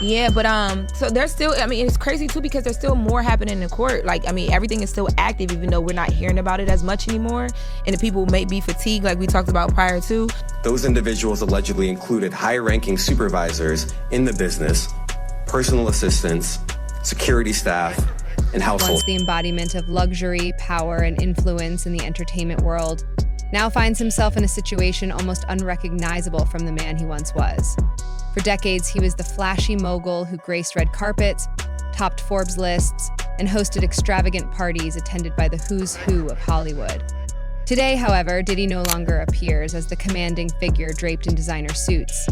Yeah, but so there's still, I mean, it's crazy too because there's still more happening in court. Like, I mean, everything is still active even though we're not hearing about it as much anymore. And the people may be fatigued like we talked about prior to. Those individuals allegedly included high-ranking supervisors in the business, personal assistants, security staff, and household. Once the embodiment of luxury, power, and influence in the entertainment world, now finds himself in a situation almost unrecognizable from the man he once was. For decades, he was the flashy mogul who graced red carpets, topped Forbes lists, and hosted extravagant parties attended by the who's who of Hollywood. Today, however, Diddy no longer appears as the commanding figure draped in designer suits.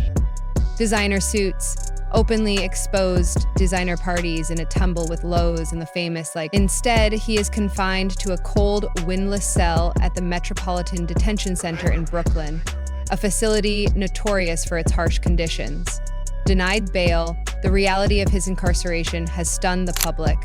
Designer suits, openly exposed designer parties in a tumble with Lowe's and the famous like. Instead, he is confined to a cold, windless cell at the Metropolitan Detention Center in Brooklyn, a facility notorious for its harsh conditions. Denied bail, the reality of his incarceration has stunned the public,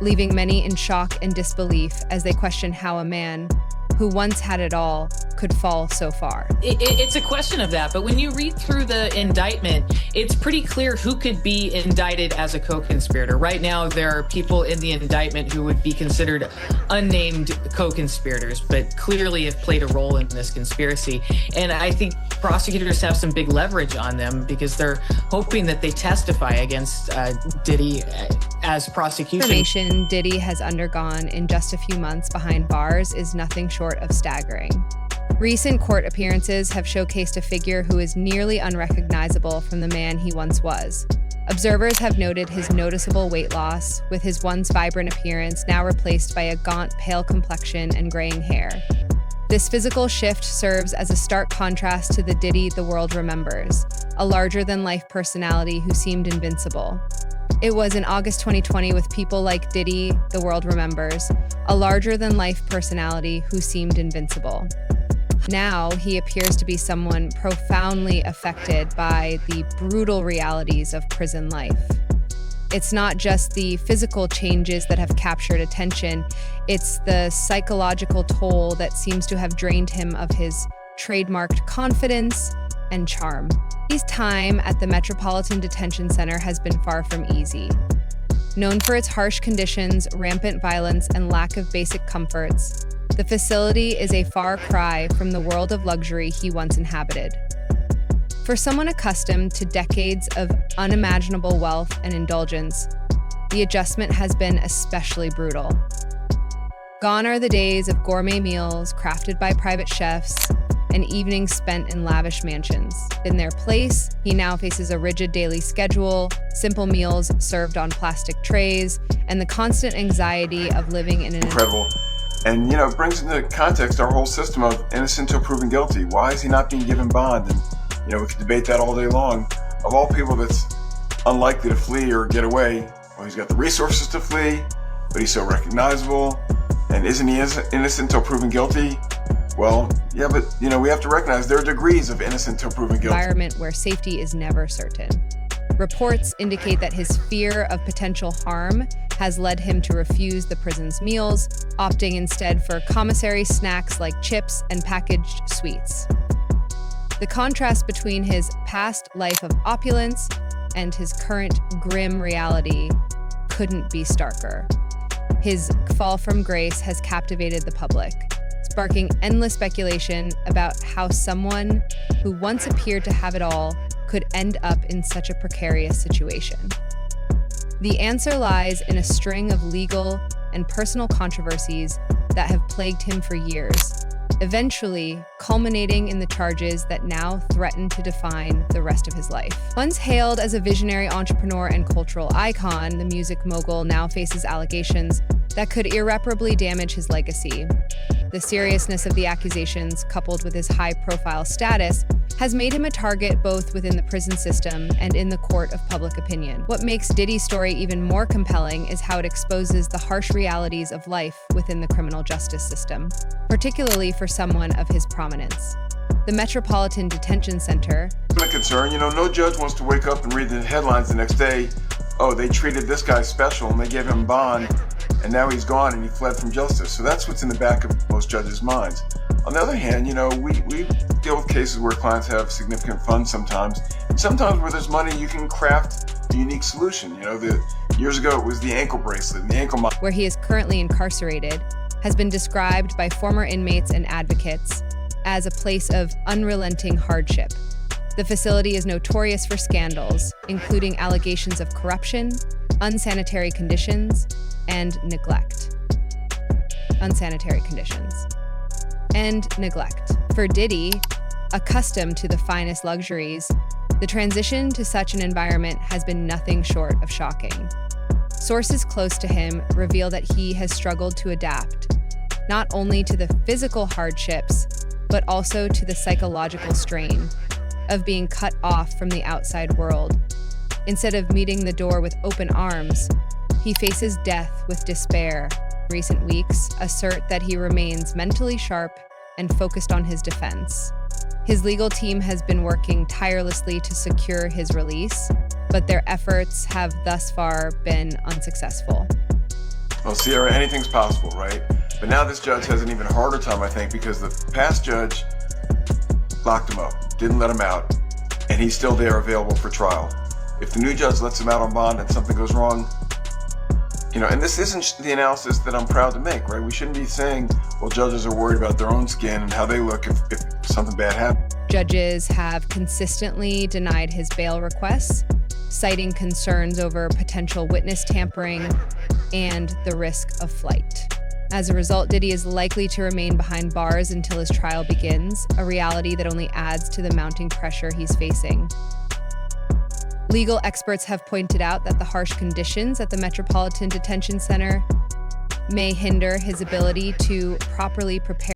leaving many in shock and disbelief as they question how a man who once had it all could fall so far. It's a question of that, but when you read through the indictment, it's pretty clear who could be indicted as a co-conspirator. Right now, there are people in the indictment who would be considered unnamed co-conspirators, but clearly have played a role in this conspiracy. And I think prosecutors have some big leverage on them because they're hoping that they testify against Diddy as prosecution. The information Diddy has undergone in just a few months behind bars is nothing short of staggering. Recent court appearances have showcased a figure who is nearly unrecognizable from the man he once was. Observers have noted his noticeable weight loss, with his once vibrant appearance now replaced by a gaunt, pale complexion and graying hair. This physical shift serves as a stark contrast to the Diddy the world remembers, a larger-than-life personality who seemed invincible. It was in August 2020 with people like Diddy the world remembers, a larger-than-life personality who seemed invincible. Now, he appears to be someone profoundly affected by the brutal realities of prison life. It's not just the physical changes that have captured attention, it's the psychological toll that seems to have drained him of his trademarked confidence and charm. His time at the Metropolitan Detention Center has been far from easy. Known for its harsh conditions, rampant violence, and lack of basic comforts, the facility is a far cry from the world of luxury he once inhabited. For someone accustomed to decades of unimaginable wealth and indulgence, the adjustment has been especially brutal. Gone are the days of gourmet meals crafted by private chefs and evenings spent in lavish mansions. In their place, he now faces a rigid daily schedule, simple meals served on plastic trays, and the constant anxiety of living in an incredible. And, it brings into context our whole system of innocent till proven guilty. Why is he not being given bond? And, we could debate that all day long. Of all people that's unlikely to flee or get away, well, he's got the resources to flee, but he's so recognizable. And isn't he innocent till proven guilty? Well, yeah, but, we have to recognize there are degrees of innocent till proven guilty. Environment where safety is never certain. Reports indicate that his fear of potential harm has led him to refuse the prison's meals, opting instead for commissary snacks like chips and packaged sweets. The contrast between his past life of opulence and his current grim reality couldn't be starker. His fall from grace has captivated the public, sparking endless speculation about how someone who once appeared to have it all could end up in such a precarious situation. The answer lies in a string of legal and personal controversies that have plagued him for years, eventually culminating in the charges that now threaten to define the rest of his life. Once hailed as a visionary entrepreneur and cultural icon, the music mogul now faces allegations that could irreparably damage his legacy. The seriousness of the accusations, coupled with his high-profile status, has made him a target both within the prison system and in the court of public opinion. What makes Diddy's story even more compelling is how it exposes the harsh realities of life within the criminal justice system, particularly for someone of his prominence. The Metropolitan Detention Center. A concern, no judge wants to wake up and read the headlines the next day. Oh, they treated this guy special and they gave him bond, and now he's gone and he fled from justice. So that's what's in the back of most judges' minds. On the other hand, we deal with cases where clients have significant funds sometimes, and sometimes where there's money you can craft a unique solution. Years ago it was the ankle bracelet and the ankle monitor. Where he is currently incarcerated, has been described by former inmates and advocates as a place of unrelenting hardship. The facility is notorious for scandals, including allegations of corruption, unsanitary conditions, and neglect. Unsanitary conditions. And neglect. For Diddy, accustomed to the finest luxuries, the transition to such an environment has been nothing short of shocking. Sources close to him reveal that he has struggled to adapt, not only to the physical hardships, but also to the psychological strain of being cut off from the outside world. Instead of meeting the door with open arms, he faces death with despair. Recent weeks assert that he remains mentally sharp and focused on his defense. His legal team has been working tirelessly to secure his release, but their efforts have thus far been unsuccessful. Well, Sierra, anything's possible, right? But now this judge has an even harder time, I think, because the past judge locked him up, didn't let him out, and he's still there available for trial. If the new judge lets him out on bond and something goes wrong, and this isn't the analysis that I'm proud to make, right? We shouldn't be saying, well, judges are worried about their own skin and how they look if something bad happens. Judges have consistently denied his bail requests, citing concerns over potential witness tampering and the risk of flight. As a result, Diddy is likely to remain behind bars until his trial begins, a reality that only adds to the mounting pressure he's facing. Legal experts have pointed out that the harsh conditions at the Metropolitan Detention Center may hinder his ability to properly prepare